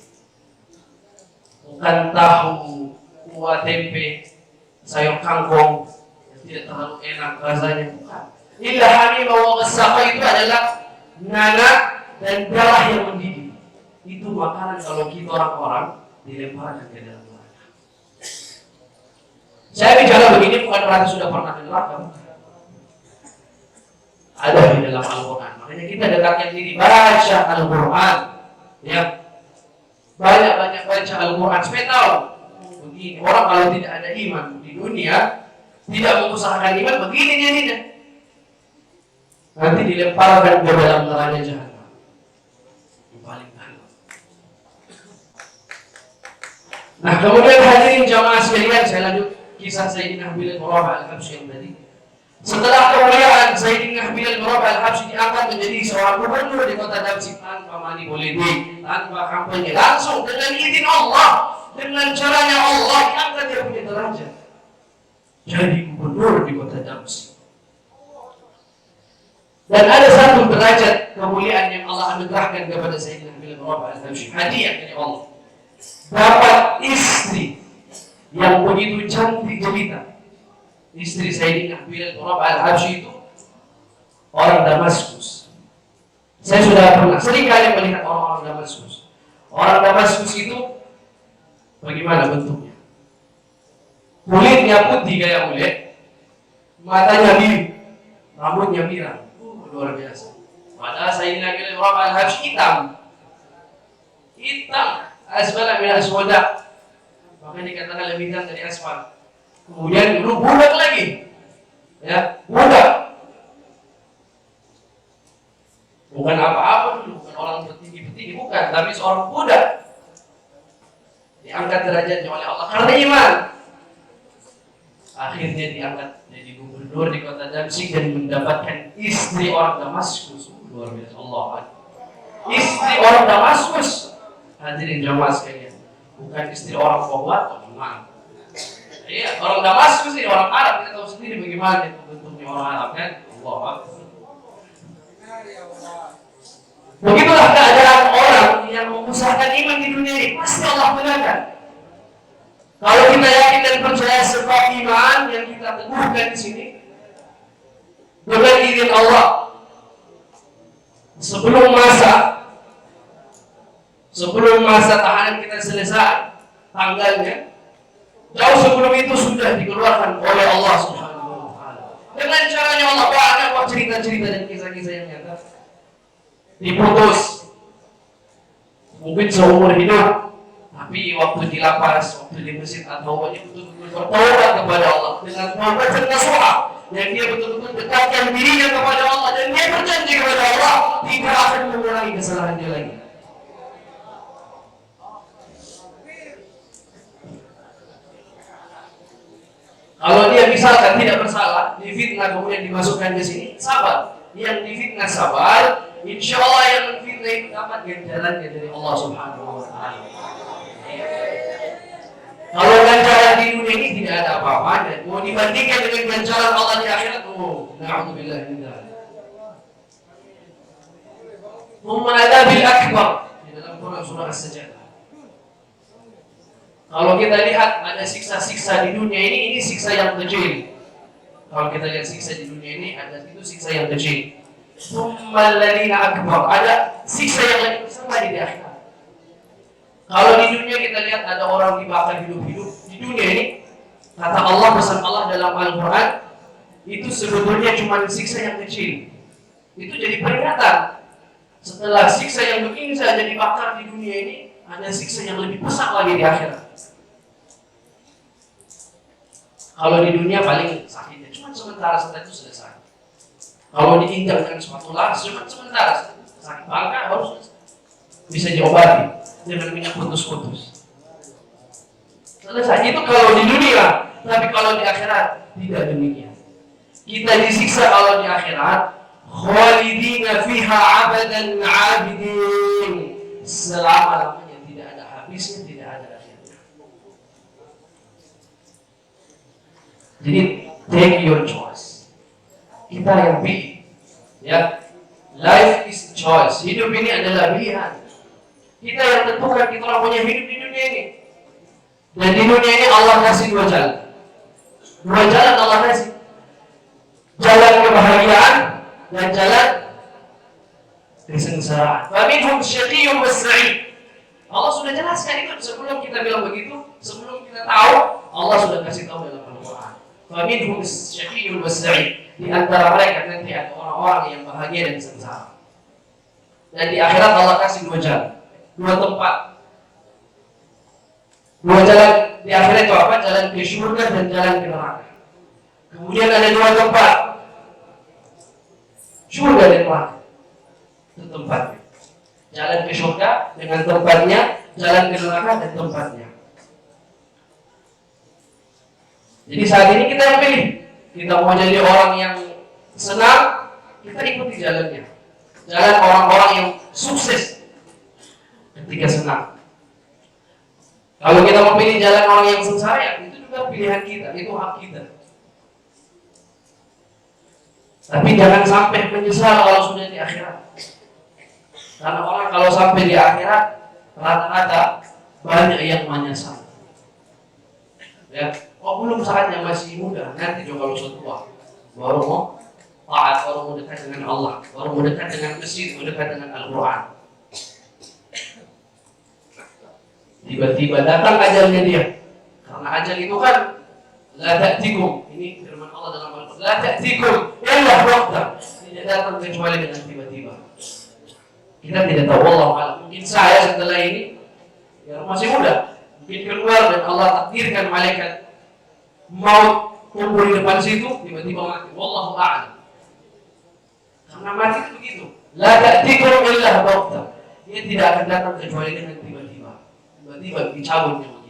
bukan tahu, kuah tempe, sayur kangkung yang tidak terlalu enak rasanya, bukan. Illa hamimah wa ghassaqa itu adalah nanah dan darah yang mendidih. Itu makanan kalau kita orang-orang dilemparkan ke dalam neraka. Saya bicara begini bukan berarti sudah pernah di neraka. Ada di dalam Al-Quran. Makanya kita dekatkan diri baca Al-Quran. Ya, banyak baca Al-Quran. Supaya tahu begini, orang kalau tidak ada iman di dunia, tidak mengusahakan iman, begini jadinya. Nanti dilemparkan ke dalam neraka jahanam. Yang paling dalam. Nah, kemudian hadirin jamaah sekalian, saya lanjut kisah Sayyidina Bilal Murabah Al-Habsyi yang tadi. Setelah kemuliaan Sayyidina Bilal Murabah Al-Habsyi diangkat menjadi seorang gubernur di kota Damsyik tanpa money politik, tanpa kampanye, langsung dengan izin Allah, dengan caranya Allah diangkat dia punya derajat jadi gubernur di kota Damsyik. Dan ada satu derajat kemuliaan yang Allah anugerahkan kepada Sayyidina Bilal Murabah Al-Habsyi, hadiah dari Allah, dapat istri yang begitu cantik jelita. Istri Sayyidina Bilal Murabah Al-Habsyi itu orang Damaskus. Saya sudah pernah sering kali melihat orang-orang Damaskus. Orang Damaskus itu bagaimana bentuknya? Kulitnya putih kayak kulit, matanya biru, rambutnya pirang. Luar biasa. Padahal Sayyidina Bilal Murabah Al-Habsyi hitam, asfala min aswada. Makanya dikatakan lebih hitam dari asfal. Kemudian dulu budak lagi, ya budak, bukan apa-apa dulu, bukan orang bertinggi-tinggi, bukan, tapi seorang budak diangkat derajatnya oleh Allah karena iman. Akhirnya diangkat jadi gubernur di kota Damsyik dan mendapatkan istri orang Damaskus. Luar biasa, Allah. Istri orang Damaskus, hadirin jamaah sekalian, bukan istri orang Baghdad, teman. Iya, orang Damaskus ini orang Arab, kita tahu sendiri bagaimana itu bentuknya orang Arab kan. Allah. Begitulah keadaan orang yang mengusahakan iman di dunia ini, pasti Allah mudahkan. Kalau kita yakin dan percaya sebab iman yang kita teguhkan di sini, dengan izin Allah, sebelum masa tahanan kita selesai, tanggalnya jauh sebelum itu sudah dikeluarkan oleh Allah Subhanahu wa Ta'ala. Dengan caranya Allah, banyak cerita-cerita dan kisah-kisah yang nyata. Diputus, mungkin seumur hidup, tapi waktu di lapas, waktu di masjid at-taubahnya betul-betul bertaubat kepada Allah dengan taubat dan nasuha, yang dia betul-betul dekatkan dirinya kepada Allah dan dia berjanji kepada Allah tidak akan mengulangi kesalahan dia lagi. Kalau dia misalkan tidak bersalah, difitnah kemudian dimasukkan ke sini, sabar. Yang difitnah sabar, insya Allah yang menfitnah itu dapat ganjarannya dari Allah Subhanahu wa Ta'ala. Kalau ganjaran di dunia ini tidak ada apa-apanya, mau dibandingkan dengan ganjaran Allah di akhirat, na'udzubillah min dzalik. Adabil akbar di dalam Quran surah As-Sajdah. Kalau kita lihat ada siksa-siksa di dunia ini siksa yang kecil. Kalau kita lihat siksa di dunia ini ada itu siksa yang kecil. Tsummal ladzina akbar, ada siksa yang lebih besar lagi di akhirat. Kalau di dunia kita lihat ada orang dibakar hidup-hidup, di dunia ini kata Allah, pesan Allah dalam Al-Quran, itu sebetulnya cuma siksa yang kecil. Itu jadi peringatan. Setelah siksa yang begini saja dibakar di dunia ini, ada siksa yang lebih besar lagi di akhirat. Kalau di dunia paling sakitnya cuma sementara, setelah itu selesai. Kalau diinjak dengan spatula cuma sementara, sakit bangka harus bisa diobati dengan minyak putus-putus. Selesai. Itu kalau di dunia, tapi kalau di akhirat tidak demikian. Kita disiksa kalau di akhirat, khalidina fiha abadan abidin, selama-lamanya, tidak ada habisnya, tidak ada akhirnya. Jadi take your choice. Kita yang pilih, ya. Life is choice. Hidup ini adalah pilihan. Kita yang tentukan kita orang punya hidup di dunia ini. Dan di dunia ini Allah kasih dua jalan. Dua jalan Allah kasih. Jalan kebahagiaan dan jalan kesengsaraan. Faminhum syaqiyyun wa sa'id. Allah sudah jelaskan itu sebelum kita bilang begitu, sebelum kita tahu Allah sudah kasih tahu dalam Al-Quran. Faminhum syaqiyyun wa sa'id. Di antara mereka nanti ada orang-orang yang bahagia dan sengsara. Dan di akhirat Allah kasih dua jalan, dua tempat. Dua jalan di akhirat itu apa? Jalan ke surga dan jalan ke neraka. Kemudian ada dua tempat, surga dan neraka. Itu tempatnya. Jalan ke surga dengan tempatnya, jalan ke neraka dan tempatnya. Jadi saat ini kita yang pilih. Kita mau jadi orang yang senang, kita ikuti jalannya. Jalan orang-orang yang sukses ketika senang. Kalau kita mau pilih jalan orang yang sengsara, itu juga pilihan kita, itu hak kita. Tapi jangan sampai menyesal kalau sudah di akhirat. Karena orang kalau sampai di akhirat, rata-rata banyak yang menyesal. Ya, belum saatnya, masih muda, nanti juga kalau sudah tua, baru mau taat, baru mau dekat dengan Allah, baru mau dekat dengan masjid, mau dekat dengan Al-Quran. Tiba-tiba datang ajalnya dia. Karena ajal itu kan la ta'tikum. Ini firman Allah dalam Al-Quran. La ta'tikum illa waqta. Tidak datang kecuali dengan tiba-tiba. Kita tidak tahu, wallahu a'lam. Mungkin saya setelah ini ya masih muda, mungkin keluar dan Allah takdirkan malaikat maut kumpul di depan situ, tiba-tiba mati. Wallahu a'lam. Karena mati itu begitu. La ta'tikum illa waqta. Dia tidak akan datang kecuali dengan tiba-tiba. Tiba-tiba dicabut nyawa.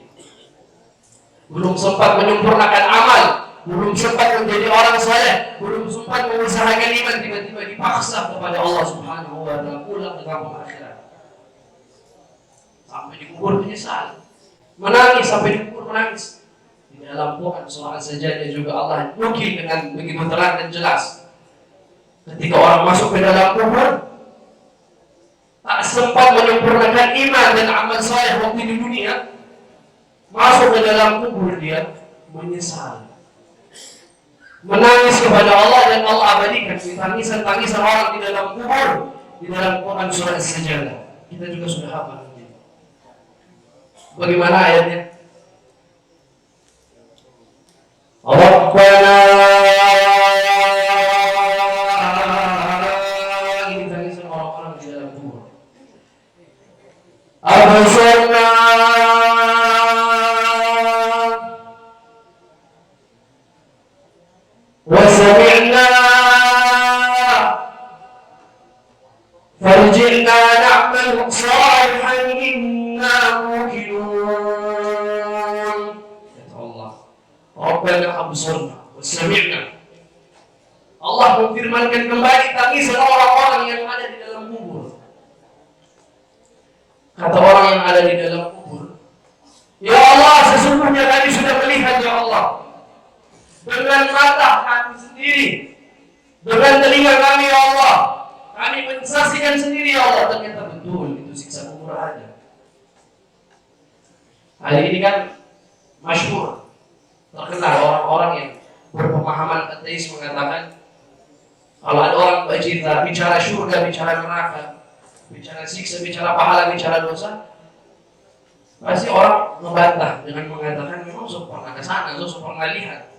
Belum sempat menyempurnakan amal, belum sempat menjadi orang saleh, belum sempat mengusahakan iman, tiba-tiba dipaksa kepada Allah Subhanahu wa taala pulang ke kampung akhirat. Sampai dikubur menyesal. Menangis sampai dikubur menangis. Di dalam Quran surah As-Sajdah juga Allah nukil dengan begitu terang dan jelas. Ketika orang masuk ke dalam kubur, tak sempat menyempurnakan iman dan amal saleh waktu di dunia, masuk ke dalam kubur dia menyesal, menangis kepada Allah, dan Allah abadikan tangisan-tangisan orang di dalam kubur di dalam Quran surah As-Sajdah. Kita juga sudah hafal. Bagaimana ayatnya? Rabbana, ini tangisan orang-orang di dalam kubur. Absarna wa sami'na farji'na na'mal salihan inna muqinun. Kata Allah, Rabbana absarna wa sami'na. Allah memfirmankan kembali tangisan orang-orang yang ada di dalam kubur. Kata orang yang ada di dalam kubur, ya Allah, sesungguhnya kami sudah melihat, ya Allah, dengan mata kami sendiri, dengan telinga kami, ya Allah, kami mensaksikan sendiri, ya Allah, ternyata betul itu siksa kubur ada. Hari ini kan masyhur, terkenal orang-orang yang berpemahaman ateis mengatakan kalau ada orang bicara surga, bicara neraka, bicara siksa, bicara pahala, bicara dosa, pasti orang membantah dengan mengatakan memang sudah pernah ke sana, sudah pernah lihat.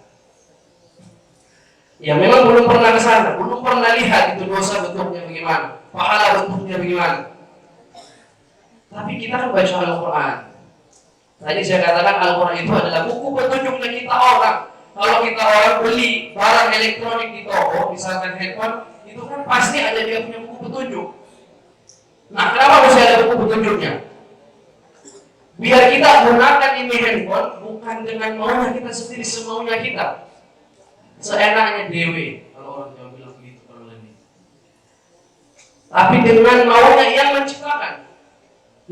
Ya memang belum pernah ke sana, belum pernah lihat itu dosa bentuknya bagaimana, pahala bentuknya bagaimana. Tapi kita kan baca Al-Quran. Tadi saya katakan Al-Quran itu adalah buku petunjuknya kita orang. Kalau kita orang beli barang elektronik di toko, misalkan handphone, itu kan pasti ada dia punya buku petunjuk. Nah, kenapa mesti ada buku petunjuknya? Biar kita gunakan ini handphone bukan dengan maunya kita sendiri, semaunya kita, seenaknya dewe, kalau orang Jawa bilang begitu kalau lebih. Tapi dengan maunya yang menciptakan.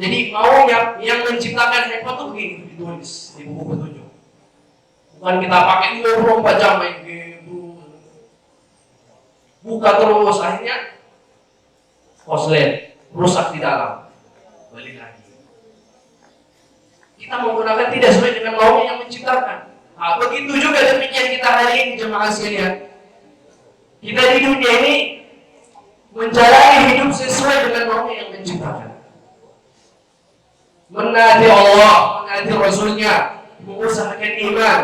Jadi maunya yang menciptakan handphone itu begini, ditulis di buku petunjuk. Bukan kita pakai 24 jam main game, buka terus, akhirnya korslet, rusak di dalam, balik lagi. Kita menggunakan tidak sesuai dengan maunya yang menciptakan. Nah, begitu juga demikian kita hari ini, jemaah sekalian. Kita di dunia ini menjalani hidup sesuai dengan maunya yang menciptakan. Menaati Allah, menaati Rasulnya, mengusahakan iman.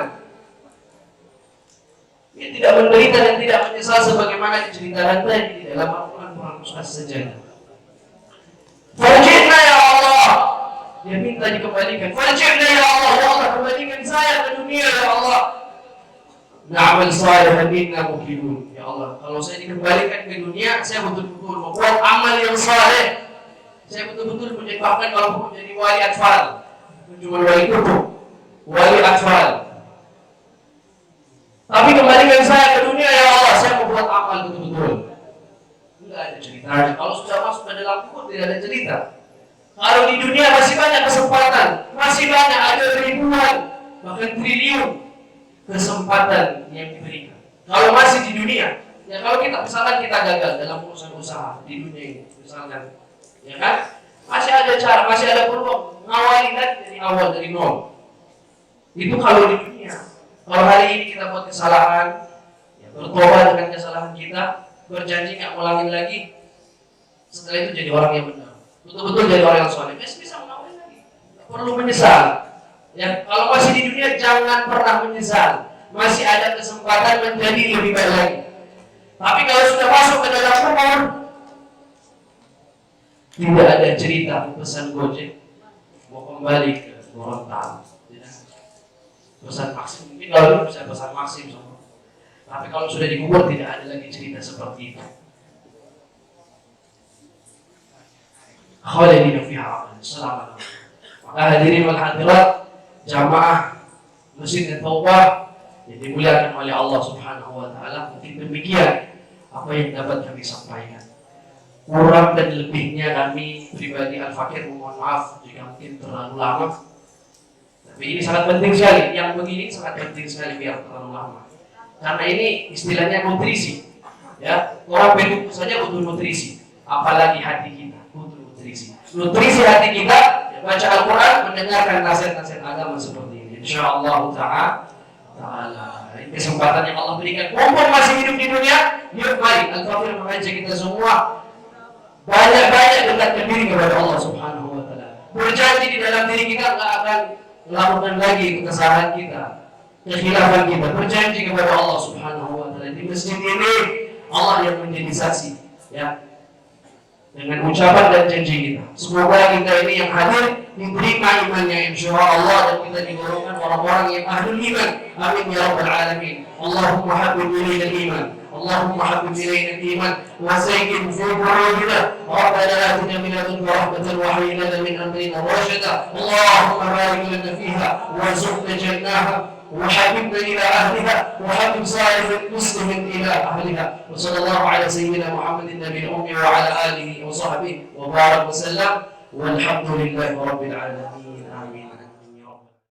Dia tidak menderita dan tidak menyesal sebagaimana diceritakan tadi di dalam Al-Quran saja. Farji'na ya Allah. Dia minta dikembalikan. Farji'na ya Allah. Ya Allah, kembalikan saya ke dunia ya Allah. Na'amal salihan inna muqinun. Ya Allah, kalau saya dikembalikan ke dunia, saya betul-betul membuat amal yang saleh. Saya betul-betul menjadi, bahkan kalau menjadi wali atfal. Cuma wali itu, wali atfal. Tapi kembalikan saya ke dunia ya Allah, saya membuat amal betul-betul. Tidak ada cerita. Kalau sudah masuk ke dalam kubur tidak ada cerita. Kalau di dunia masih banyak kesempatan, masih banyak, ada ribuan, bahkan triliun kesempatan yang diberikan. Kalau masih di dunia, ya kalau kita misalkan kita gagal dalam urusan usaha di dunia ini, misalkan, ya kan, masih ada cara, masih ada peluang ngawali lagi dari awal dari nol. Itu kalau di dunia. Kalau hari ini kita buat kesalahan, ya bertobat dengan kesalahan kita, berjanji nggak ulangin lagi, setelah itu jadi orang yang benar, betul-betul jadi orang yang soleh, masih bisa mengawali lagi, nggak perlu menyesal. Ya, kalau masih di dunia jangan pernah menyesal, masih ada kesempatan menjadi lebih baik lagi. Tapi kalau sudah masuk ke dalam kubur, tidak ada cerita pesan Gojek mau kembali ke Gorontalo. Pesan Maxim, mungkin kalau dulu bisa pesan Maxim semua. Tapi kalau sudah dikubur tidak ada lagi cerita seperti itu. Khalidina fiha selama. Maka hadirin wal hadirat, jamaah Masjid At-Taubah yang dimuliakan oleh Allah Subhanahu wa taala, mungkin demikian apa yang dapat kami sampaikan. Kurang dan lebihnya kami pribadi Al-Fakir mohon maaf jika mungkin terlalu lama. Tapi ini sangat penting sekali, yang begini sangat penting sekali biar terlalu lama. Karena ini istilahnya nutrisi. Ya, orang begitu saja butuh nutrisi, apalagi hati kita butuh nutrisi. Nutrisi hati kita, ya, baca Al-Quran, mendengarkan nasihat-nasihat agama seperti ini. Insyaallah Ta'ala. Ini kesempatan yang Allah berikan. Mumpung masih hidup di dunia, yuk mari Al-Fakir mengajak kita semua banyak-banyak dekatkan diri kepada Allah Subhanahu wa taala. Berjanji di dalam diri kita enggak akan melakukan lagi kesalahan kita, kekhilafan kita. Berjanji kepada Allah Subhanahu wa taala. Di masjid ini Allah yang menjadi saksi, ya, dengan ucapan dan janji kita. Semoga kita ini yang hadir diterima imannya insyaallah, dan kita digolongkan orang-orang yang ahlul iman. Amin ya rabbal alamin. Allahumma habbib ilaina al-iman. اللهم حبب إلينا الإيمان وزين في قلوبنا ربنا آتنا من لدنك رحمة وهيئ لنا من أمرنا رشدا اللهم بارك لنا فيها وارزقنا جناها وحببنا إلى أهلها وحبب سائر المسلمين إلى أهلها وصلى الله على سيدنا محمد النبي الأمي وعلى آله وصحبه وبارك وسلم والحمد لله رب العالمين.